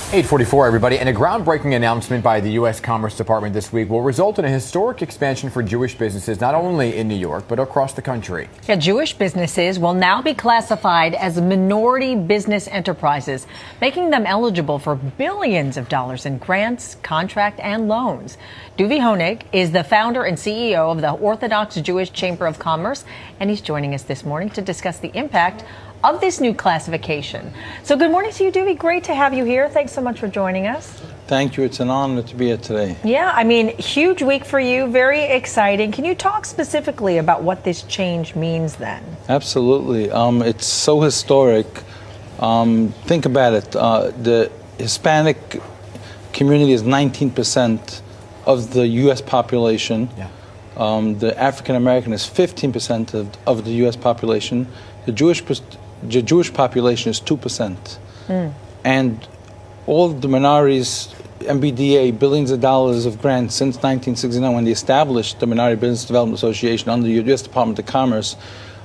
8:44, everybody. And a groundbreaking announcement by the U.S. Commerce Department this week will result in a historic expansion for Jewish businesses, not only in New York, but across the country. Yeah, Jewish businesses will now be classified as minority business enterprises, making them eligible for billions of dollars in grants, contract, and loans. Duvi Honig is the founder and CEO of the Orthodox Jewish Chamber of Commerce, and he's joining us this morning to discuss the impact of this new classification. So good morning to you, Duvi. Great to have you here. Thanks so much for joining us. Thank you. It's an honor to be here today. Yeah, I mean, huge week for you. Very exciting. Can you talk specifically about what this change means then? Absolutely. It's so historic. Think about it. The Hispanic community is 19% of the U.S. population. Yeah. The African American is 15% of the U.S. population. The Jewish population is 2%. And all the minorities, MBDA, billions of dollars of grants since 1969 when they established the Minority Business Development Association under the U.S. Department of Commerce.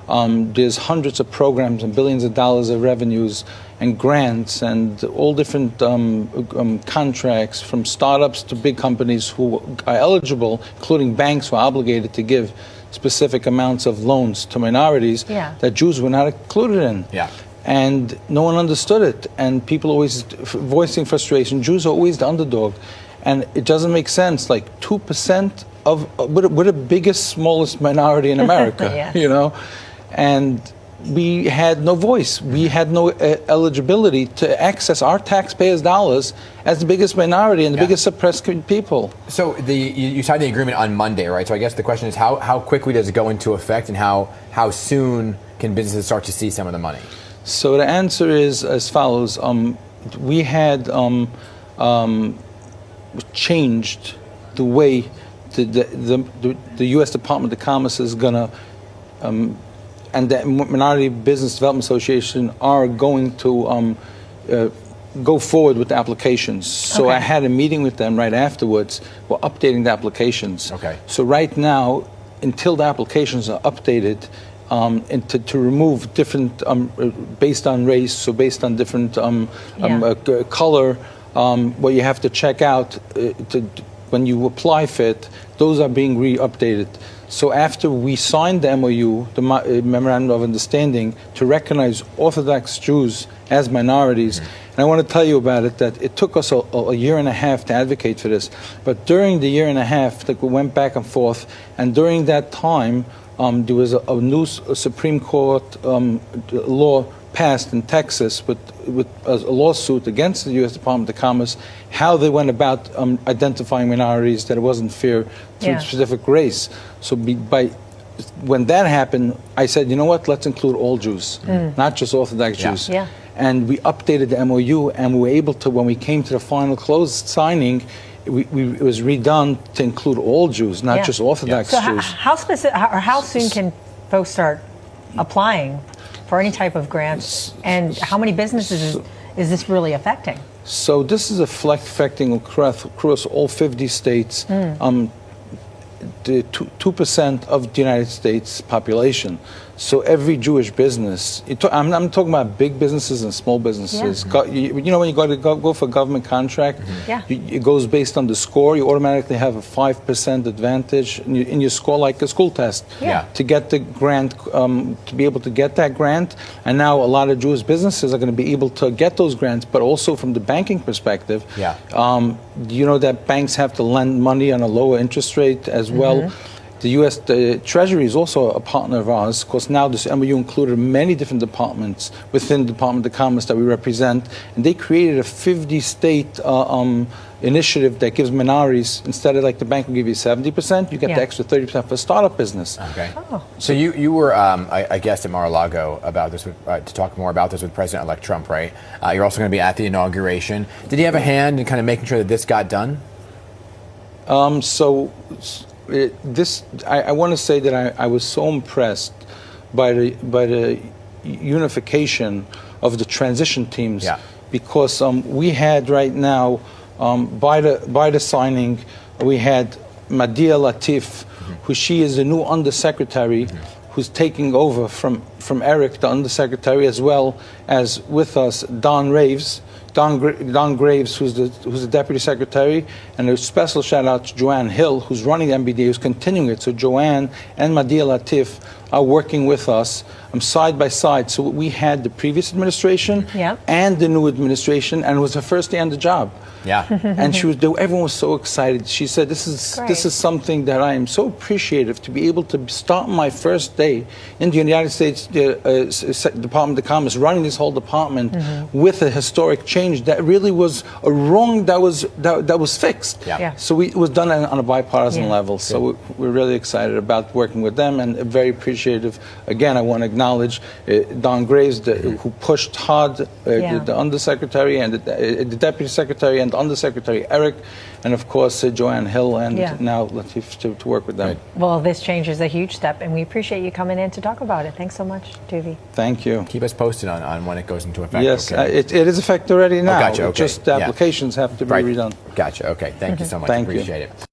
There's hundreds of programs and billions of dollars of revenues and grants and all different contracts from startups to big companies who are eligible, including banks who are obligated to give specific amounts of loans to minorities that Jews were not included in. Yeah. And no one understood it. And people always voicing frustration. Jews are always the underdog. And it doesn't make sense. Like 2% of, we're the biggest, smallest minority in America, you know? And we had no voice. We had no eligibility to access our taxpayers' dollars as the biggest minority and the biggest suppressed people. So you signed the agreement on Monday, right? So I guess the question is how quickly does it go into effect, and how soon can businesses start to see some of the money? So the answer is as follows. We had changed the way the U.S. Department of Commerce is going to and the Minority Business Development Association are going to go forward with the applications. So I had a meeting with them right afterwards. We're updating the applications. Okay. So right now, until the applications are updated, and to remove different, based on race, so based on different color, what you have to check out when you apply for it, those are being re-updated. So after we signed the MOU, the Memorandum of Understanding, to recognize Orthodox Jews as minorities, and I want to tell you about it, that it took us a year and a half to advocate for this. But during the year and a half, like, we went back and forth, and during that time, there was a new Supreme Court law passed in Texas with a lawsuit against the U.S. Department of Commerce, how they went about identifying minorities, that it wasn't fair through specific race. So when that happened, I said, you know what, let's include all Jews, not just Orthodox Jews. Yeah. And we updated the MOU, and we were able to, when we came to the final close signing, it was redone to include all Jews, not just Orthodox Jews. So how soon can folks start applying for any type of grants, and how many businesses is this really affecting? So this is affecting across all 50 states, the 2% of the United States population. So every Jewish business, I'm talking about big businesses and small businesses. You know, when you go for a government contract, it goes based on the score. You automatically have a 5% advantage in your score, like a school test, to get the grant, to be able to get that grant. And now a lot of Jewish businesses are going to be able to get those grants, but also from the banking perspective. You know that banks have to lend money on a lower interest rate as well. The U.S. Treasury is also a partner of ours. Of course, now this MOU included many different departments within the Department of Commerce that we represent, and they created a 50-state initiative that gives minorities, instead of like the bank will give you 70%, you get the extra 30% for a startup business. Okay. So you were a guest at Mar-a-Lago about this, to talk more about this with President-elect Trump, right? You're also going to be at the inauguration. Did he have a hand in kind of making sure that this got done? I want to say that I was so impressed by the unification of the transition teams, because we had right now, by the signing, we had Madia Latif, who she is the new undersecretary, who's taking over from Eric, the undersecretary, as well as with us Don Raves, Don Graves, who's the deputy secretary, and a special shout out to Joanne Hill, who's running the MBDA, who's continuing it. So Joanne and Madia Latif are working with us side by side. So we had the previous administration and the new administration, and it was her first day on the job. Yeah. And everyone was so excited. She said, this is something that I am so appreciative to be able to start my first day in the United States Department of Commerce, running this whole department with a historic change that really was a wrong that was fixed. Yeah. So it was done on a bipartisan level. So we're really excited about working with them, and very appreciative. Again, I want to acknowledge Don Graves, who pushed hard, the undersecretary and the deputy secretary and the undersecretary Eric, and of course Joanne Hill and now Latif to work with them. Right. Well, this change is a huge step, and we appreciate you coming in to talk about it. Thanks so much, Duvi. Thank you. Keep us posted on when it goes into effect. Yes, okay? it is effective already now. Gotcha, okay. Just the applications have to be redone. Gotcha. Okay. Thank you so much. Thank you. Appreciate it.